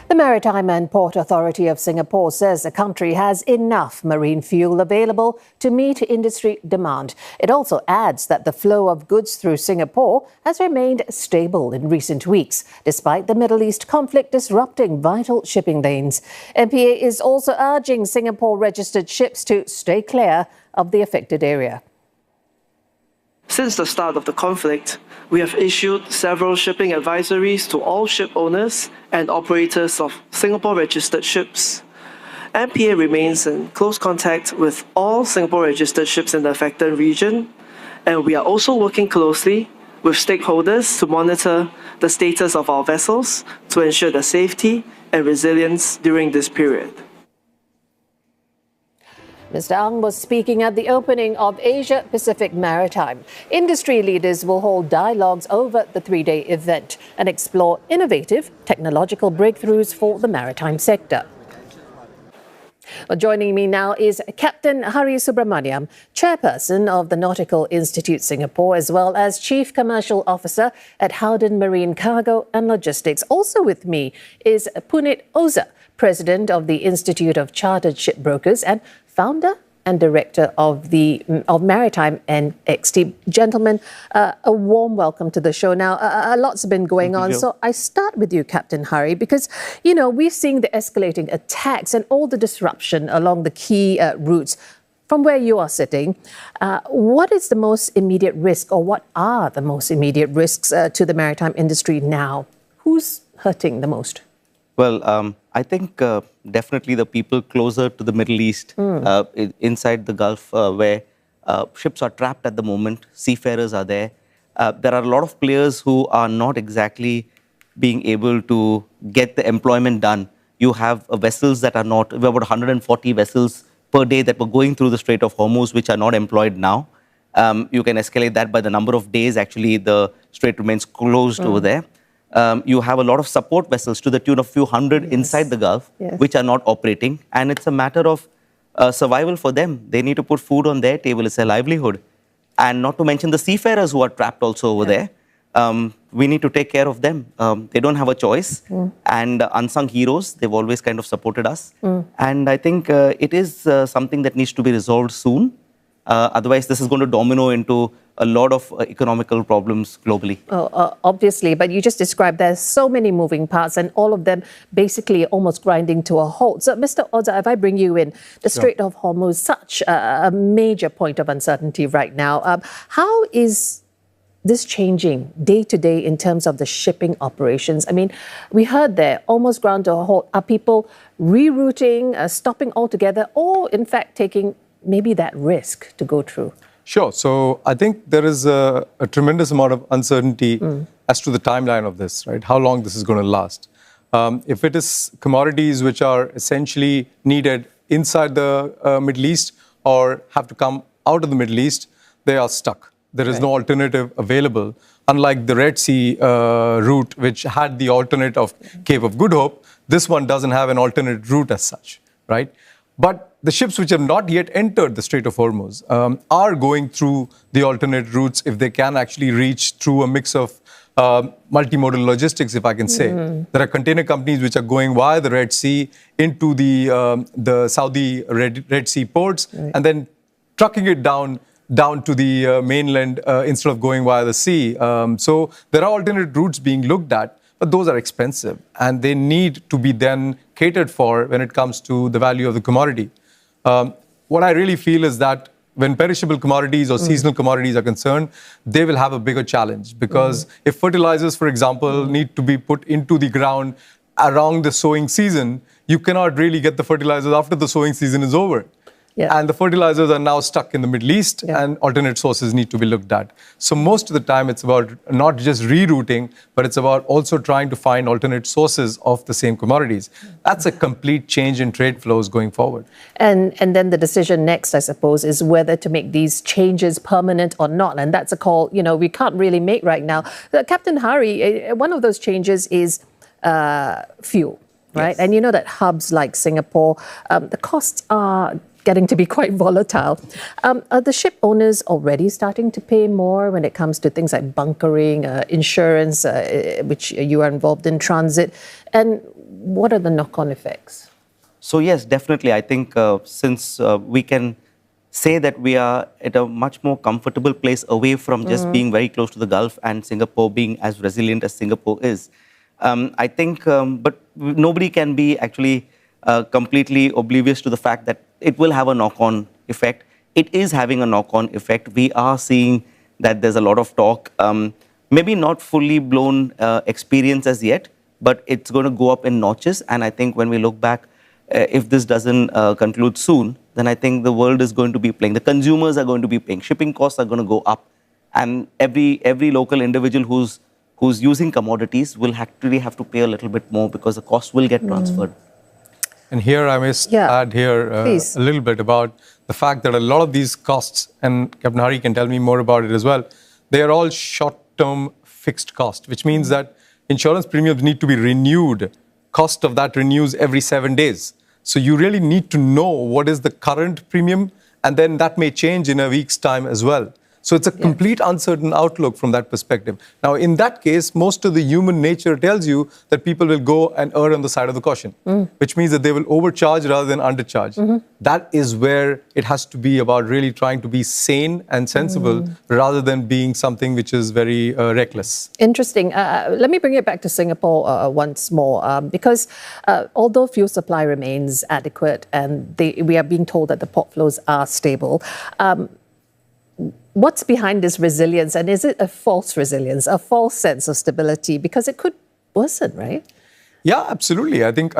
The Maritime and Port Authority of Singapore says the country has enough marine fuel available to meet industry demand. It also adds that the flow of goods through Singapore has remained stable in recent weeks, despite the Middle East conflict disrupting vital shipping lanes. MPA is also urging Singapore-registered ships to stay clear of the affected area. Since the start of the conflict, we have issued several shipping advisories to all ship owners and operators of Singapore-registered ships. MPA remains in close contact with all Singapore-registered ships in the affected region, and we are also working closely with stakeholders to monitor the status of our vessels to ensure their safety and resilience during this period. Mr. Ang was speaking at the opening of Asia Pacific Maritime. Industry leaders will hold dialogues over the three-day event and explore innovative technological breakthroughs for the maritime sector. Well, joining me now is Captain Hari Subramaniam, Chairperson of the Nautical Institute Singapore, as well as Chief Commercial Officer at Howden Marine Cargo and Logistics. Also with me is Punit Oza, President of the Institute of Chartered Shipbrokers and founder and director of Maritime and XT. Gentlemen, a warm welcome to the show. Now, a lot's been going on, so I start with you, Captain Hari, because, you know, we're seeing the escalating attacks and all the disruption along the key routes. From where you are sitting, what is the most immediate risk, or what are the most immediate risks to the maritime industry now? Who's hurting the most? Well, I think definitely the people closer to the Middle East, inside the Gulf, where ships are trapped at the moment, seafarers are there. There are a lot of players who are not exactly being able to get the employment done. You have vessels that are not, we have about 140 vessels per day that were going through the Strait of Hormuz, which are not employed now. You can escalate that by the number of days actually the strait remains closed over there. You have a lot of support vessels to the tune of few hundred inside the Gulf, which are not operating. And it's a matter of survival for them. They need to put food on their table. It's a livelihood. And not to mention the seafarers who are trapped also over there. We need to take care of them. They don't have a choice. And unsung heroes, they've always kind of supported us. And I think it is something that needs to be resolved soon. Otherwise, this is going to domino into a lot of economical problems globally. Obviously, but you just described there's so many moving parts and all of them basically almost grinding to a halt. So, Mr. Oza, if I bring you in, the Strait of Hormuz, such a major point of uncertainty right now. How is this changing day to day in terms of the shipping operations? I mean, we heard there, almost ground to a halt. Are people rerouting, stopping altogether, or in fact taking maybe that risk to go through? Sure. So I think there is a tremendous amount of uncertainty as to the timeline of this, right? How long this is going to last. If it is commodities which are essentially needed inside the Middle East or have to come out of the Middle East, they are stuck. There is no alternative available. Unlike the Red Sea route, which had the alternate of Cape of Good Hope, this one doesn't have an alternate route as such, right? But the ships which have not yet entered the Strait of Hormuz are going through the alternate routes if they can actually reach through a mix of multimodal logistics, if I can say. There are container companies which are going via the Red Sea into the Saudi Red Sea ports and then trucking it down to the mainland instead of going via the sea. So there are alternate routes being looked at, but those are expensive and they need to be then catered for when it comes to the value of the commodity. What I really feel is that when perishable commodities or seasonal commodities are concerned, they will have a bigger challenge because if fertilizers, for example, need to be put into the ground around the sowing season, you cannot really get the fertilizers after the sowing season is over. And the fertilizers are now stuck in the Middle East and alternate sources need to be looked at. So most of the time it's about not just rerouting, but it's about also trying to find alternate sources of the same commodities. That's a complete change in trade flows going forward. And then the decision next, I suppose, is whether to make these changes permanent or not. And that's a call, you know, we can't really make right now. Captain Hari, one of those changes is fuel, right? And you know that hubs like Singapore, the costs are getting to be quite volatile. Are the ship owners already starting to pay more when it comes to things like bunkering, insurance, which you are involved in transit? And what are the knock-on effects? So yes, definitely. I think since we can say that we are at a much more comfortable place away from just being very close to the Gulf and Singapore being as resilient as Singapore is, I think, but nobody can be actually completely oblivious to the fact that it will have a knock-on effect. It is having a knock-on effect. We are seeing that there's a lot of talk, maybe not fully blown experience as yet, but it's going to go up in notches. And I think when we look back, if this doesn't conclude soon, then I think the world is going to be paying. The consumers are going to be paying. Shipping costs are going to go up, and every local individual who's using commodities will actually have to pay a little bit more because the cost will get transferred. And here I must add here a little bit about the fact that a lot of these costs, and Captain Hari can tell me more about it as well, they are all short-term fixed cost, which means that insurance premiums need to be renewed. Cost of that renews every 7 days. So you really need to know what is the current premium, and then that may change in a week's time as well. So it's a complete uncertain outlook from that perspective. Now, in that case, most of the human nature tells you that people will go and err on the side of the caution, which means that they will overcharge rather than undercharge. That is where it has to be about really trying to be sane and sensible rather than being something which is very reckless. Interesting. Let me bring it back to Singapore once more, because although fuel supply remains adequate and we are being told that the port flows are stable, what's behind this resilience? And is it a false resilience, a false sense of stability? Because it could worsen, right? Yeah, absolutely. I think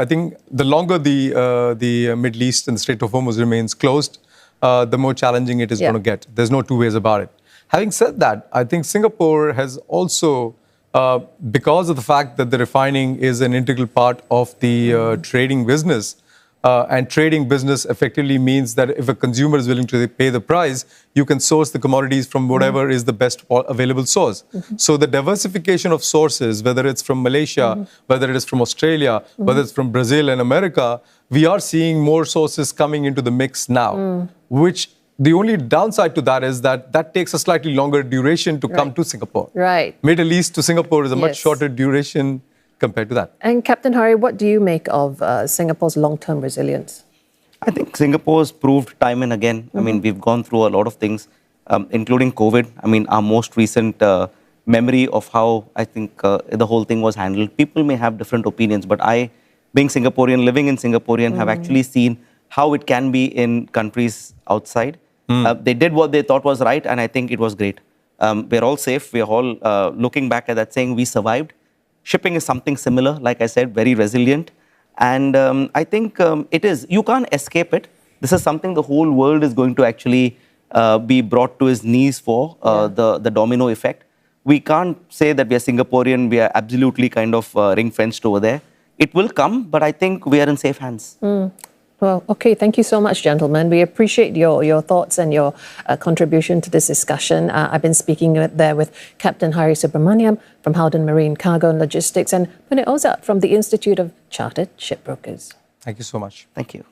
the longer the Middle East and the Strait of Hormuz remains closed, the more challenging it is going to get. There's no two ways about it. Having said that, I think Singapore has also, because of the fact that the refining is an integral part of the trading business, and trading business effectively means that if a consumer is willing to pay the price, you can source the commodities from whatever is the best available source. So the diversification of sources, whether it's from Malaysia, whether it is from Australia, whether it's from Brazil and America, we are seeing more sources coming into the mix now, which the only downside to that is that that takes a slightly longer duration to come to Singapore. Middle East to Singapore is a much shorter duration compared to that. And Captain Hari, what do you make of Singapore's long-term resilience? I think Singapore's proved time and again. I mean, we've gone through a lot of things, including COVID. I mean, our most recent memory of how I think the whole thing was handled. People may have different opinions, but I, being Singaporean, living in Singaporean, have actually seen how it can be in countries outside. They did what they thought was right, and I think it was great. We're all safe. We're all looking back at that saying we survived. Shipping is something similar, like I said, very resilient. And I think it is. You can't escape it. This is something the whole world is going to actually be brought to its knees for, the domino effect. We can't say that we are Singaporean, we are absolutely kind of ring-fenced over there. It will come, but I think we are in safe hands. Well, okay, thank you so much, gentlemen. We appreciate your thoughts and your contribution to this discussion. I've been speaking there with Captain Hari Subramaniam from Howden Marine Cargo and Logistics and Punit Oza from the Institute of Chartered Shipbrokers. Thank you so much. Thank you.